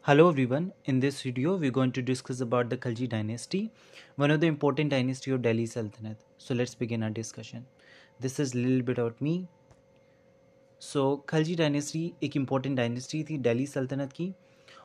Hello everyone, in this video we're going to discuss about the Khalji dynasty, one of the important dynasty of Delhi Sultanate. So let's begin our discussion. This is a little bit about me. So Khalji dynasty एक important dynasty थी दिल्ली सल्तनत की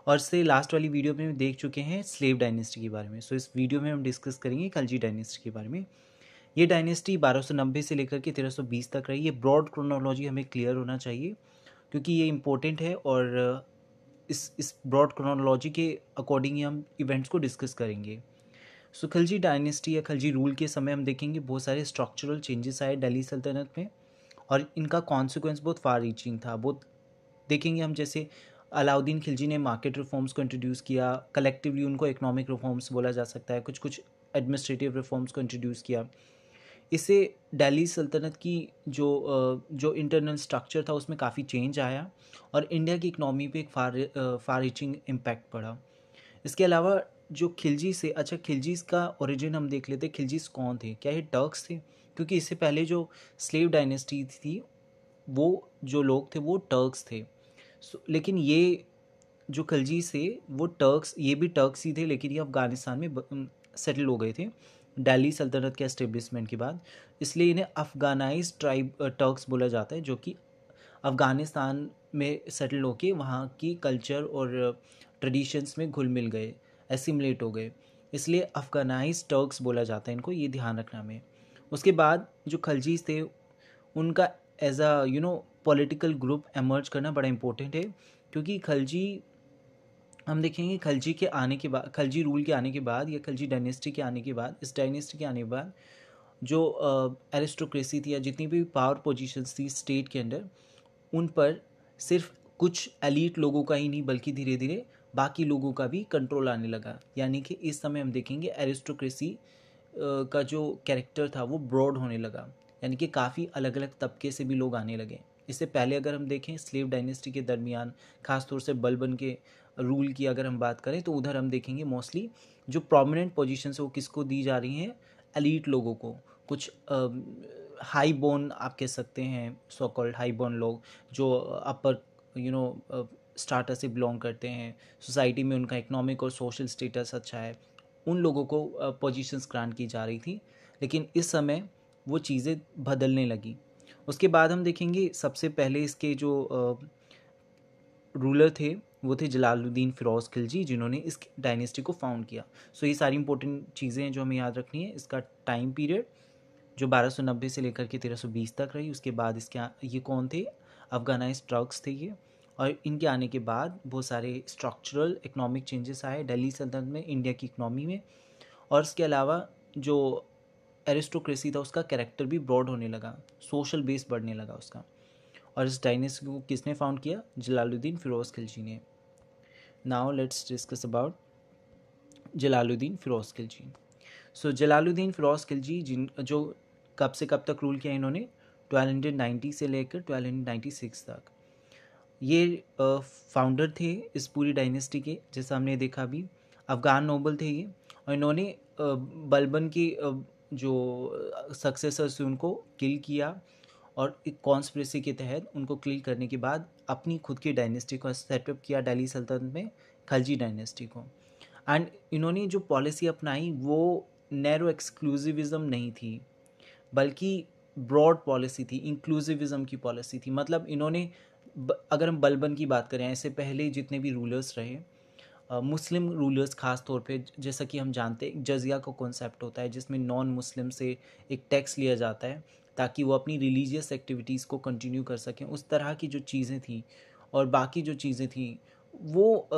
और से last वाली video में देख चुके हैं स्लेव डायनेस्टी के बारे में. सो इस वीडियो में हम डिस्कस करेंगे खलजी डायनेस्टी के बारे में. ये डायनेस्टी 1290 से लेकर के 1320 तक रही. ये ब्रॉड क्रोनोलॉजी हमें क्लियर होना चाहिए क्योंकि ये इम्पोर्टेंट है और इस ब्रॉड क्रोनोलॉजी के अकॉर्डिंग ही हम इवेंट्स को डिस्कस करेंगे. सो खलजी डायनेस्टी या खलजी रूल के समय हम देखेंगे बहुत सारे स्ट्रक्चरल चेंजेस आए दिल्ली सल्तनत में और इनका कॉन्सिक्वेंस बहुत फार रीचिंग था. बहुत देखेंगे हम, जैसे अलाउद्दीन खिलजी ने मार्केट रिफॉर्म्स को इंट्रोड्यूस किया. कलेक्टिवली उनको इकोनॉमिक रिफॉर्म्स बोला जा सकता है. कुछ कुछ एडमिनिस्ट्रेटिव रिफॉर्म्स को इंट्रोड्यूस किया. इससे दिल्ली सल्तनत की जो इंटरनल स्ट्रक्चर था उसमें काफ़ी चेंज आया और इंडिया की इकनॉमी पे एक फार रीचिंग इम्पैक्ट पड़ा. इसके अलावा जो खिलजी से, अच्छा खिलजीज का ओरिजिन हम देख लेते. खिलजीज कौन थे? क्या ये टर्क्स थे? क्योंकि इससे पहले जो स्लेव डायनेस्टी थी वो जो लोग थे वो टर्क्स थे. लेकिन ये जो खिलजी से वो टर्क्स, ये भी टर्क्स ही थे लेकिन ये अफ़गानिस्तान में सेटल हो गए थे दिल्ली सल्तनत के एस्टेब्लिशमेंट के बाद. इसलिए इन्हें अफ़गानाइज ट्राइब टर्क्स बोला जाता है, जो कि अफ़गानिस्तान में सेटल होके वहाँ की कल्चर और ट्रेडिशंस में घुल मिल गए, एसिमुलेट हो गए. इसलिए अफ़गानाइज टर्क्स बोला जाता है इनको, ये ध्यान रखना में. उसके बाद जो खलजीज थे उनका as a political group emerge करना बड़ा इम्पोर्टेंट है क्योंकि खलजी, हम देखेंगे खलजी के आने के बाद, खलजी रूल के आने के बाद या खलजी डायनेस्टी के आने के बाद, इस डायनेस्टी के आने के बाद जो एरिस्टोक्रेसी थी या जितनी भी पावर पोजीशंस थी स्टेट के अंदर, उन पर सिर्फ कुछ एलीट लोगों का ही नहीं बल्कि धीरे धीरे बाकी लोगों का भी कंट्रोल आने लगा. यानी कि इस समय हम देखेंगे एरिस्टोक्रेसी का जो कैरेक्टर था वो ब्रॉड होने लगा. यानी कि काफ़ी अलग अलग तबके से भी लोग आने लगे. इससे पहले अगर हम देखें स्लेव डायनेस्टी के दरमियान, खासतौर से बलबन के रूल की अगर हम बात करें तो उधर हम देखेंगे मोस्टली जो प्रोमिनेंट पोजीशंस है वो किसको दी जा रही हैं? एलीट लोगों को. कुछ हाई बोर्न आप कह सकते हैं, सो कॉल्ड हाई बोर्न लोग जो अपर स्टार्टर से बिलोंग करते हैं, सोसाइटी में उनका इकोनॉमिक और सोशल स्टेटस अच्छा है, उन लोगों को पोजीशंस ग्रांट की जा रही थी. लेकिन इस समय वो चीज़ें बदलने लगी. उसके बाद हम देखेंगे सबसे पहले इसके जो रूलर थे वो थे जलालुद्दीन फ़िरोज़ खिलजी, जिन्होंने इस डायनेस्टी को फाउंड किया. सो ये सारी इंपॉर्टेंट चीज़ें हैं जो हमें याद रखनी है. इसका टाइम पीरियड जो 1290 से लेकर के 1320 तक रही. उसके बाद ये कौन थे? अफ़गानाइज टर्क्स थे ये. और इनके आने के बाद बहुत सारे स्ट्रक्चरल इकोनॉमिक चेंजेस आए दिल्ली सल्तनत में, इंडिया की इकनॉमी में. और इसके अलावा जो एरिस्टोक्रेसी था उसका कैरेक्टर भी ब्रॉड होने लगा, सोशल बेस बढ़ने लगा उसका. और इस डायनेस्टी को किसने फाउंड किया? जलालुद्दीन फ़िरोज़ खिलजी ने. Now let's discuss about Jalaluddin Firoz Khilji. So Jalaluddin Firoz Khilji जो कब से कब तक रूल किया इन्होंने? 1290 से लेकर 1296 तक. ये फाउंडर थे इस पूरी डायनेस्टी के, जैसा हमने देखा अभी. अफ़गान नोबल थे ये और इन्होंने बलबन की जो सक्सेसर्स थे उनको किल किया और एक कॉन्स्पिरेसी के तहत उनको किल करने के बाद अपनी खुद की डायनेस्टी को सेटअप किया दिल्ली सल्तनत में, खलजी डायनेस्टी को. एंड इन्होंने जो पॉलिसी अपनाई वो नैरो एक्सक्लूसिविज़म नहीं थी बल्कि ब्रॉड पॉलिसी थी, इंक्लूसिविज़म की पॉलिसी थी. मतलब इन्होंने अगर हम बलबन की बात करें, ऐसे पहले जितने भी रूलर्स रहे, मुस्लिम रूलर्स ख़ास तौर पे, जैसा कि हम जानते हैं जजिया का कॉन्सेप्ट होता है जिसमें नॉन मुस्लिम से एक टैक्स लिया जाता है ताकि वो अपनी रिलीजियस एक्टिविटीज़ को कंटिन्यू कर सकें. उस तरह की जो चीज़ें थी और बाकी जो चीज़ें थी वो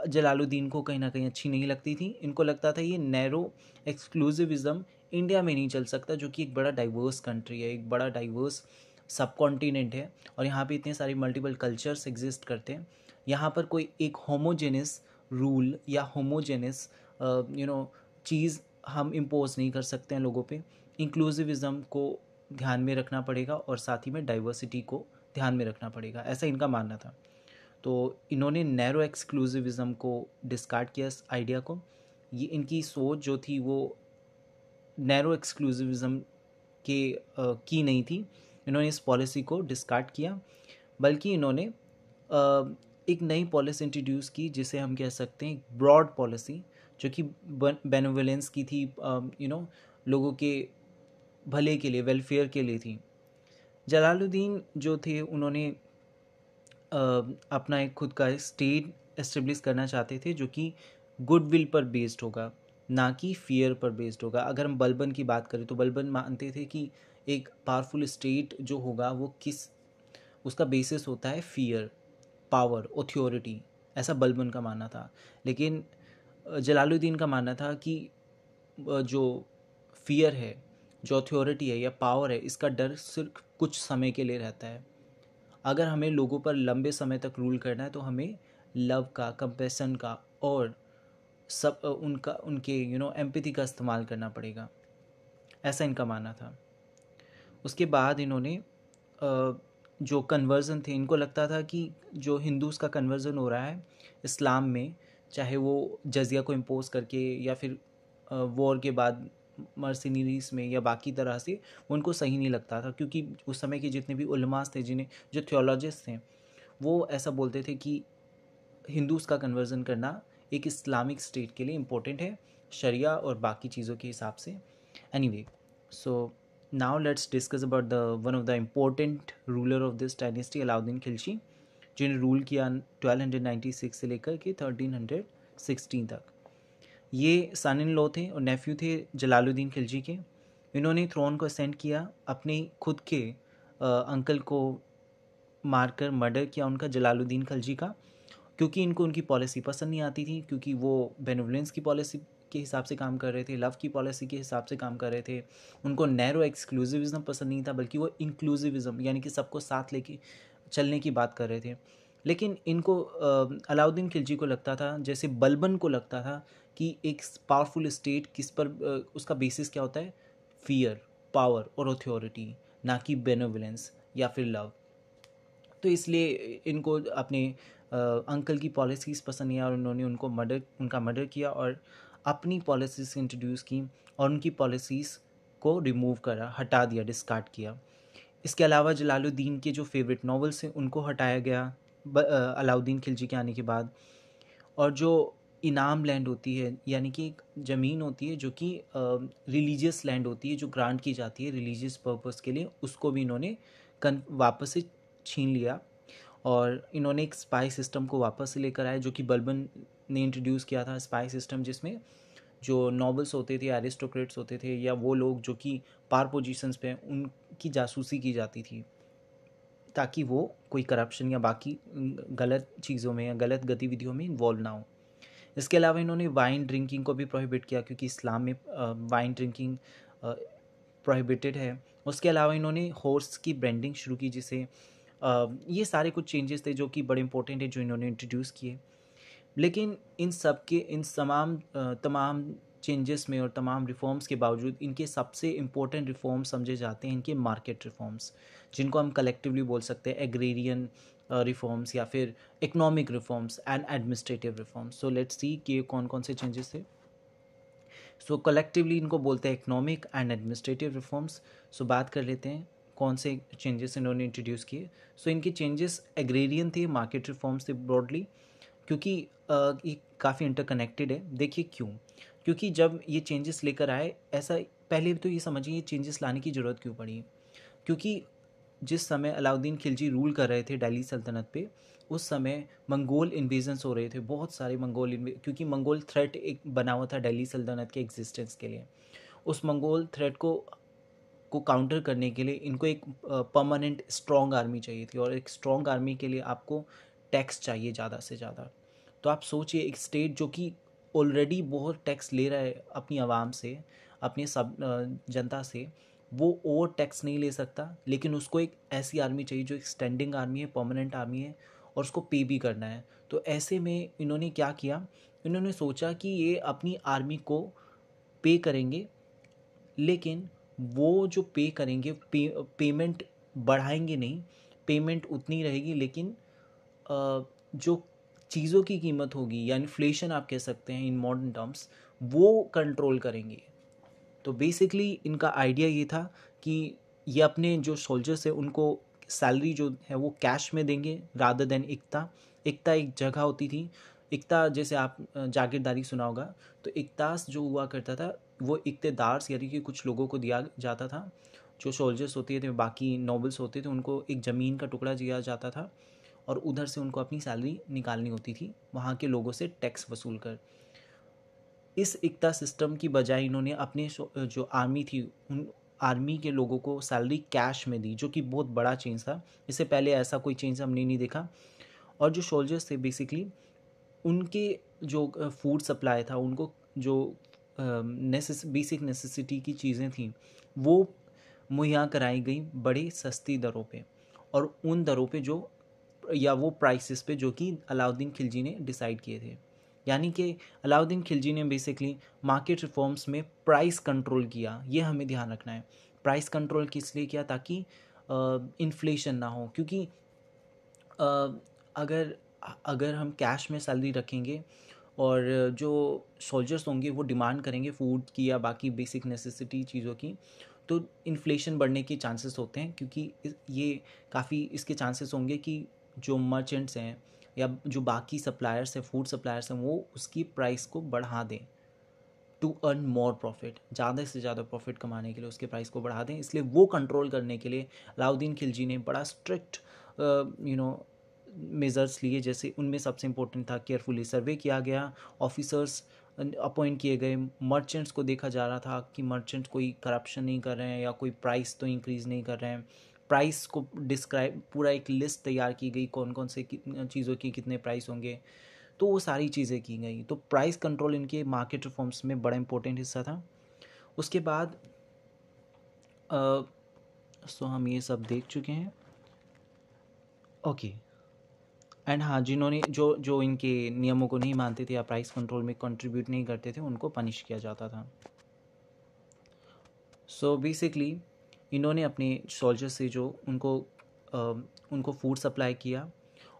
जलालुद्दीन को कहीं ना कहीं अच्छी नहीं लगती थी. इनको लगता था ये नैरो एक्सक्लूसिविज़म इंडिया में नहीं चल सकता, जो कि एक बड़ा डाइवर्स कंट्री है, एक बड़ा डाइवर्स सब कॉन्टिनेंट है और यहाँ पे इतने सारे मल्टीपल कल्चर्स एग्जिस्ट करते हैं. यहाँ पर कोई एक होमोजेनस रूल या होमोजेनस चीज़ हम इम्पोज नहीं कर सकते हैं लोगों पे. इंक्लूसिविज़म को ध्यान में रखना पड़ेगा और साथ ही में डाइवर्सिटी को ध्यान में रखना पड़ेगा, ऐसा इनका मानना था. तो इन्होंने नैरो एक्सक्लूसिविज़म को डिस्कार्ड किया इस आइडिया को. ये इनकी सोच जो थी वो नैरो एक्सक्लूसिविज़म की नहीं थी. इन्होंने इस पॉलिसी को डिस्कार्ड किया, बल्कि इन्होंने एक नई पॉलिसी इंट्रोड्यूस की जिसे हम कह सकते हैं ब्रॉड पॉलिसी, जो कि बेनेवोलेंस की थी, लोगों के भले के लिए, वेलफेयर के लिए थी। जलालुद्दीन जो थे उन्होंने अपना एक खुद का स्टेट एस्टेब्लिश करना चाहते थे जो कि गुडविल पर बेस्ड होगा, ना कि फियर पर बेस्ड होगा। अगर हम बलबन की बात करें तो बलबन मानते थे कि एक पावरफुल स्टेट जो होगा वो किस उसका बेसिस होता है फियर, पावर, ऑथोरिटी, ऐसा बलबन का मानना था। लेकिन जलालुद्दीन का मानना था कि जो फियर है, जो अथॉरिटी है या पावर है, इसका डर सिर्फ कुछ समय के लिए रहता है। अगर हमें लोगों पर लंबे समय तक रूल करना है तो हमें लव का, कंपैशन का और सब उनके एम्पैथी का इस्तेमाल करना पड़ेगा, ऐसा इनका मानना था। उसके बाद इन्होंने जो कन्वर्ज़न थे, इनको लगता था कि जो हिंदूज़ का कन्वर्ज़न हो रहा है इस्लाम में, चाहे वो जजिया को इम्पोज करके या फिर वॉर के बाद मर्सिनरीज में या बाकी तरह से, उनको सही नहीं लगता था। क्योंकि उस समय के जितने भी उलमास थे, जिन्हें जो थियोलॉजिस्ट थे, वो ऐसा बोलते थे कि हिंदूज़ का कन्वर्ज़न करना एक इस्लामिक स्टेट के लिए इम्पोर्टेंट है, शरिया और बाकी चीज़ों के हिसाब से। Anyway, so now let's discuss about the one of the important ruler of this dynasty, Alauddin Khilji, जिन्हें रूल किया 1296 से लेकर के 1316 तक। ये सन इन लॉ थे और नेफ्यू थे जलालुद्दीन खिलजी के। इन्होंने थ्रोन को असेंड किया, अपने खुद के अंकल को मारकर मर्डर किया उनका, जलालुद्दीन खिलजी का, क्योंकि इनको उनकी पॉलिसी पसंद नहीं आती थी, क्योंकि वो बेनेवोलेंस की पॉलिसी के हिसाब से काम कर रहे थे, लव की पॉलिसी के हिसाब से काम कर रहे थे। उनको नैरो एक्सक्लूसिविज्म पसंद नहीं था, बल्कि वो इंक्लूसिविज्म यानी कि सबको साथ लेके चलने की बात कर रहे थे। लेकिन इनको अलाउद्दीन खिलजी को लगता था, जैसे बलबन को लगता था, कि एक पावरफुल स्टेट किस पर उसका बेसिस क्या होता है, फियर, पावर और अथॉरिटी, ना कि बेनेवोलेंस या फिर लव। तो इसलिए इनको अपने अंकल की पॉलिसीज़ पसंद नहीं आई और उन्होंने उनका मर्डर किया और अपनी पॉलिसीज़ इंट्रोड्यूस की और उनकी पॉलिसीज़ को रिमूव करा, हटा दिया, डिस्कार्ड किया। इसके अलावा जलालुद्दीन के जो फेवरेट नॉवेल्स हैं उनको हटाया गया अलाउद्दीन खिलजी के आने के बाद। और जो इनाम लैंड होती है, यानी कि एक ज़मीन होती है जो कि रिलीजियस लैंड होती है, जो ग्रांट की जाती है रिलीजियस पर्पस के लिए, उसको भी इन्होंने वापस से छीन लिया। और इन्होंने एक स्पाई सिस्टम को वापस से लेकर आए, जो कि बलबन ने इंट्रोड्यूस किया था, स्पाई सिस्टम, जिसमें जो नॉबल्स होते थे, एरिस्टोक्रेट्स होते थे, या वो लोग जो कि पावर पोजीशंस पे, उनकी जासूसी की जाती थी, ताकि वो कोई करप्शन या बाकी गलत चीज़ों में या गलत गतिविधियों में इन्वॉल्व ना हो। इसके अलावा इन्होंने वाइन ड्रिंकिंग को भी प्रोहिबिट किया, क्योंकि इस्लाम में वाइन ड्रिंकिंग प्रोहिबिटेड है। उसके अलावा इन्होंने हॉर्स की ब्रांडिंग शुरू की, जिसे ये सारे कुछ चेंजेस थे जो कि बड़े इंपॉर्टेंट है, जो इन्होंने इंट्रोड्यूस किए। लेकिन इन तमाम चेंजेस में और तमाम रिफॉर्म्स के बावजूद इनके सबसे इम्पोर्टेंट रिफॉर्म्स समझे जाते हैं इनके मार्केट रिफॉर्म्स, जिनको हम कलेक्टिवली बोल सकते हैं एग्रेरियन रिफॉर्म्स या फिर economic reforms and administrative reforms. So let's see कि कौन कौन से चेंजेस थे। सो कलेक्टिवली इनको बोलते हैं इकोनॉमिक एंड एडमिनिस्ट्रेटिव रिफॉर्म्स। सो बात कर लेते हैं कौन से चेंजेस इन्होंने इंट्रोड्यूस किए। सो इनके चेंजेस एग्रेरियन थे, मार्केट रिफॉर्म्स थे ब्रॉडली, क्योंकि ये काफ़ी इंटरकनेक्टेड है। देखिए क्यों, क्योंकि जब ये चेंजेस लेकर आए, ऐसा पहले तो ये समझिए ये चेंजेस लाने की ज़रूरत क्यों पड़ी। क्योंकि जिस समय अलाउद्दीन खिलजी रूल कर रहे थे दिल्ली सल्तनत पे, उस समय मंगोल इन्वेजन्स हो रहे थे, बहुत सारे क्योंकि मंगोल थ्रेट एक बना हुआ था दिल्ली सल्तनत के एग्जिस्टेंस के लिए। उस मंगोल थ्रेट को काउंटर करने के लिए इनको एक परमानेंट स्ट्रॉन्ग आर्मी चाहिए थी, और एक स्ट्रॉन्ग आर्मी के लिए आपको टैक्स चाहिए ज़्यादा से ज़्यादा। तो आप सोचिए, एक स्टेट जो कि ऑलरेडी बहुत टैक्स ले रहा है अपनी आवाम से, अपनी सब जनता से, वो और टैक्स नहीं ले सकता, लेकिन उसको एक ऐसी आर्मी चाहिए जो एक स्टैंडिंग आर्मी है, परमानेंट आर्मी है, और उसको पे भी करना है। तो ऐसे में इन्होंने क्या किया, इन्होंने सोचा कि ये अपनी आर्मी को पे करेंगे, लेकिन वो जो पे करेंगे, पेमेंट बढ़ाएंगे नहीं, पेमेंट उतनी रहेगी, लेकिन जो चीज़ों की कीमत होगी या इन्फ्लेशन आप कह सकते हैं इन मॉडर्न टर्म्स, वो कंट्रोल करेंगे। तो बेसिकली इनका आइडिया ये था कि ये अपने जो सोल्जर्स हैं उनको सैलरी जो है वो कैश में देंगे रादर देन इक्ता, इक्ता एक जगह होती थी। इक्ता जैसे आप जागीरदारी सुना होगा, तो इक्तास जो हुआ करता था वो इक्तेदार्स यानी कि कुछ लोगों को दिया जाता था। जो सोल्जर्स होते थे, बाकी नॉबल्स होते थे, उनको एक ज़मीन का टुकड़ा दिया जाता था और उधर से उनको अपनी सैलरी निकालनी होती थी वहाँ के लोगों से टैक्स वसूल कर। इस इक्ता सिस्टम की बजाय इन्होंने अपने जो आर्मी थी उन आर्मी के लोगों को सैलरी कैश में दी, जो कि बहुत बड़ा चेंज था। इससे पहले ऐसा कोई चेंज हमने नहीं देखा। और जो सोल्जर्स थे बेसिकली उनके जो फूड सप्लाई था, उनको जो बेसिक नेसेसिटी की चीज़ें थी वो मुहैया कराई गई बड़ी सस्ती दरों पे, और उन दरों पे जो या वो प्राइसेस पे जो कि अलाउद्दीन खिलजी ने डिसाइड किए थे। यानी कि अलाउद्दीन खिलजी ने बेसिकली मार्केट रिफॉर्म्स में प्राइस कंट्रोल किया। ये हमें ध्यान रखना है। प्राइस कंट्रोल किस लिए किया? ताकि इन्फ्लेशन ना हो, क्योंकि अगर अगर हम कैश में सैलरी रखेंगे और जो सोल्जर्स होंगे वो डिमांड करेंगे फूड की या बाकी बेसिक नेसेसिटी चीज़ों की, तो इन्फ्लेशन बढ़ने के चांसेस होते हैं। क्योंकि ये काफ़ी इसके चांसेस होंगे कि जो मर्चेंट्स हैं या जो बाकी सप्लायर्स हैं, फूड सप्लायर्स हैं, वो उसकी प्राइस को बढ़ा दें टू अर्न मोर प्रॉफिट। ज़्यादा से ज़्यादा प्रॉफिट कमाने के लिए उसके प्राइस को बढ़ा दें। इसलिए वो कंट्रोल करने के लिए अलाउद्दीन खिलजी ने बड़ा स्ट्रिक्ट मेज़र्स लिए। जैसे उनमें सबसे इम्पोर्टेंट था केयरफुली सर्वे किया गया, ऑफिसर्स अपॉइंट किए गए, मर्चेंट्स को देखा जा रहा था कि मर्चेंट्स कोई करप्शन नहीं कर रहे हैं या कोई प्राइस तो इंक्रीज़ नहीं कर रहे हैं। प्राइस को डिस्क्राइब पूरा एक लिस्ट तैयार की गई, कौन कौन से चीज़ों की कितने प्राइस होंगे, तो वो सारी चीज़ें की गई। तो प्राइस कंट्रोल इनके मार्केट रिफॉर्म्स में बड़ा इंपॉर्टेंट हिस्सा था। उसके बाद सो हम ये सब देख चुके हैं। ओके। एंड हाँ, जिन्होंने जो जो इनके नियमों को नहीं मानते थे या प्राइस कंट्रोल में कंट्रीब्यूट नहीं करते थे, उनको पनिश किया जाता था। सो बेसिकली इन्होंने अपने सोल्जर से जो उनको फूड सप्लाई किया।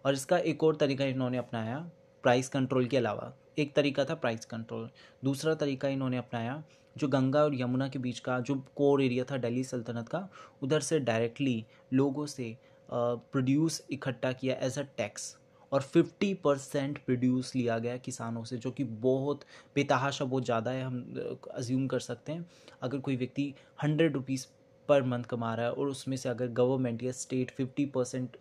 और इसका एक और तरीका इन्होंने अपनाया प्राइस कंट्रोल के अलावा। एक तरीका था प्राइस कंट्रोल, दूसरा तरीका इन्होंने अपनाया जो गंगा और यमुना के बीच का जो कोर एरिया था दिल्ली सल्तनत का, उधर से डायरेक्टली लोगों से प्रोड्यूस इकट्ठा किया एज अ टैक्स। और 50% प्रोड्यूस लिया गया किसानों से, जो कि बहुत बेतहाशा बहुत ज़्यादा है। हम अज्यूम कर सकते हैं अगर कोई व्यक्ति 100 रुपीज़ पर मंथ कमा रहा है और उसमें से अगर गवर्नमेंट या स्टेट 50%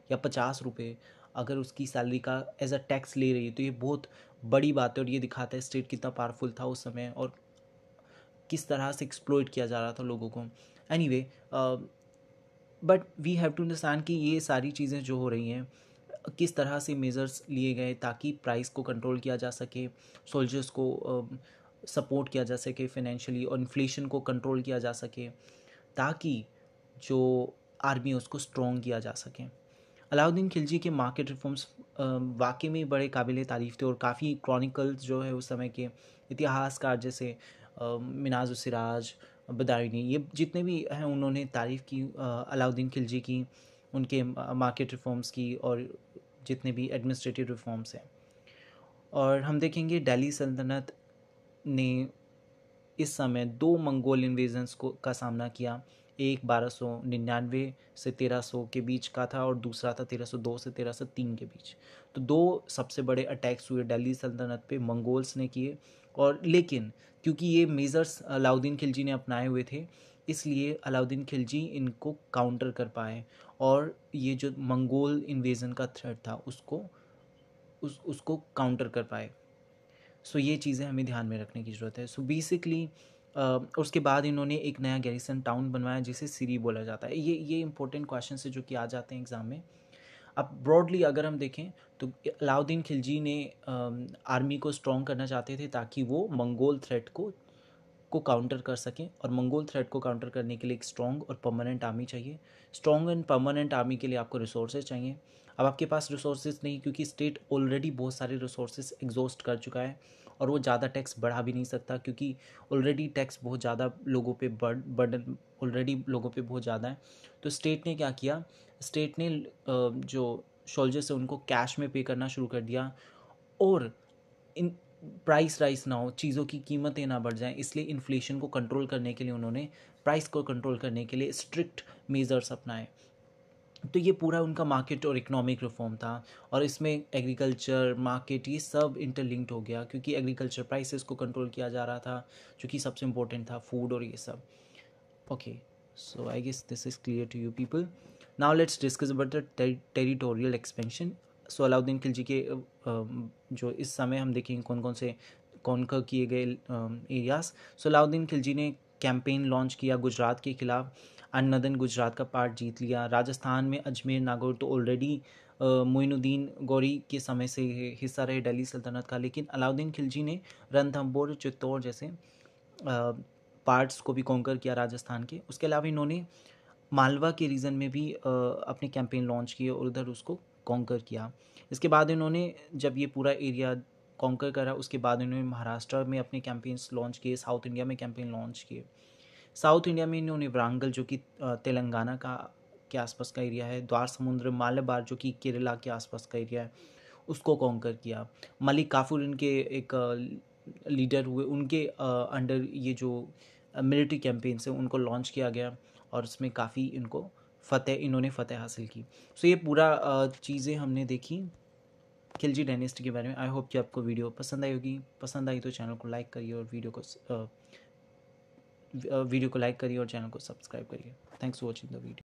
या 50 रुपये अगर उसकी सैलरी का एज अ टैक्स ले रही है, तो ये बहुत बड़ी बात है। और ये दिखाता है स्टेट कितना पावरफुल था उस समय और किस तरह से एक्सप्लॉइट किया जा रहा था लोगों को। Anyway, but we have to understand कि ये सारी चीज़ें जो हो रही हैं, किस तरह से मेजर्स लिए गए ताकि प्राइस को कंट्रोल किया जा सके, सोल्जर्स को सपोर्ट किया जा सके फाइनेंशियली, और इन्फ्लेशन को कंट्रोल किया जा सके, ताकि जो आर्मी है उसको स्ट्रॉन्ग किया जा सके। अलाउद्दीन खिलजी के मार्केट रिफॉर्म्स वाकई में बड़े काबिल तारीफ़ थे। और काफ़ी क्रॉनिकल्स जो है उस समय के इतिहासकार जैसे मिनाज सिराज, बदायूनी, ये जितने भी हैं उन्होंने तारीफ़ की अलाउद्दीन खिलजी की, उनके मार्केट रिफॉर्म्स की और जितने भी एडमिनिस्ट्रेटिव रिफॉर्म्स हैं। और हम देखेंगे दिल्ली सल्तनत ने इस समय 2 मंगोल इन्वेजन्स को का सामना किया। एक 1299 से 1300 के बीच का था और दूसरा था 1302 से 1303 के बीच। तो 2 सबसे बड़े अटैक्स हुए दिल्ली सल्तनत पे मंगोल्स ने किए। और लेकिन क्योंकि ये मेजर्स अलाउद्दीन खिलजी ने अपनाए हुए थे, इसलिए अलाउद्दीन खिलजी इनको काउंटर कर पाए और ये जो मंगोल इन्वेजन का थ्रेट था उसको काउंटर कर पाए। सो ये चीज़ें हमें ध्यान में रखने की ज़रूरत है। सो बेसिकली उसके बाद इन्होंने एक नया गैरिसन टाउन बनवाया जिसे सिरी बोला जाता है। ये इंपॉर्टेंट क्वेश्चन है जो कि आ जाते हैं एग्ज़ाम में। अब ब्रॉडली अगर हम देखें तो अलाउद्दीन खिलजी ने आर्मी को स्ट्रॉन्ग करना चाहते थे ताकि वो मंगोल थ्रेट को काउंटर कर सकें। और मंगोल थ्रेट को काउंटर करने के लिए एक स्ट्रॉन्ग और परमानेंट आर्मी चाहिए। स्ट्रॉन्ग एंड परमानेंट आर्मी के लिए आपको रिसोर्सेज चाहिए। अब आपके पास रिसोर्सेज नहीं, क्योंकि स्टेट ऑलरेडी बहुत सारे रिसोर्सेज एग्जॉस्ट कर चुका है और वो ज़्यादा टैक्स बढ़ा भी नहीं सकता, क्योंकि ऑलरेडी टैक्स बहुत ज़्यादा लोगों पे बर्डन ऑलरेडी लोगों पे बहुत ज़्यादा है। तो स्टेट ने क्या किया, स्टेट ने जो सोल्जर्स है उनको कैश में पे करना शुरू कर दिया। और इन प्राइस राइस ना हो, चीज़ों की कीमतें ना बढ़ जाएं, इसलिए इन्फ्लेशन को कंट्रोल करने के लिए उन्होंने प्राइस को कंट्रोल करने के लिए स्ट्रिक्ट मेजर्स अपनाए। तो ये पूरा उनका मार्केट और इकोनॉमिक रिफॉर्म था, और इसमें एग्रीकल्चर मार्केट ये सब इंटरलिंक्ड हो गया, क्योंकि एग्रीकल्चर प्राइसेस को कंट्रोल किया जा रहा था, जो कि सबसे इम्पोर्टेंट था, फूड और ये सब. Okay, so I guess this is clear to you people. Now let's discuss about the territorial expansion. So Alauddin Khilji के जो इस समय हम देखेंगे कौन कौन से कॉन्कर किए गए एरियाज. सो अलाउद्दीन खिलजी ने कैंपेन लॉन्च किया गुजरात के खिलाफ, नदन गुजरात का पार्ट जीत लिया. राजस्थान में अजमेर नागौर तो ऑलरेडी मोइनुद्दीन गौरी के समय से हिस्सा रहे दिल्ली सल्तनत का, लेकिन अलाउद्दीन खिलजी ने रणथंभौर चित्तौड़ जैसे पार्ट्स को भी कॉन्कर किया राजस्थान के. उसके अलावा इन्होंने मालवा के रीजन में भी अपने कैंपेन लॉन्च किए और उधर उसको कॉन्कर किया. इसके बाद इन्होंने जब ये पूरा एरिया कॉन्कर करा, उसके बाद इन्होंने महाराष्ट्र में अपने कैंपेन्स लॉन्च किए, साउथ इंडिया में कैंपेन लॉन्च किए. साउथ इंडिया में इन्होंने वारंगल जो कि तेलंगाना का के आसपास का एरिया है, द्वार समुद्र मालाबार जो कि केरला के आसपास का एरिया है, उसको कॉन्कर किया. मलिक काफूर इनके एक लीडर हुए, उनके अंडर ये जो मिलिट्री कैंपेन्स है उनको लॉन्च किया गया, और उसमें काफ़ी इन्होंने फतेह हासिल की. सो ये पूरा चीज़ें हमने देखी खिलजी डायनेस्टी के बारे में. आई होप कि आपको वीडियो पसंद आई होगी. पसंद आई तो चैनल को लाइक करिए और वीडियो को लाइक करिए और चैनल को सब्सक्राइब करिए. Thanks for watching the video.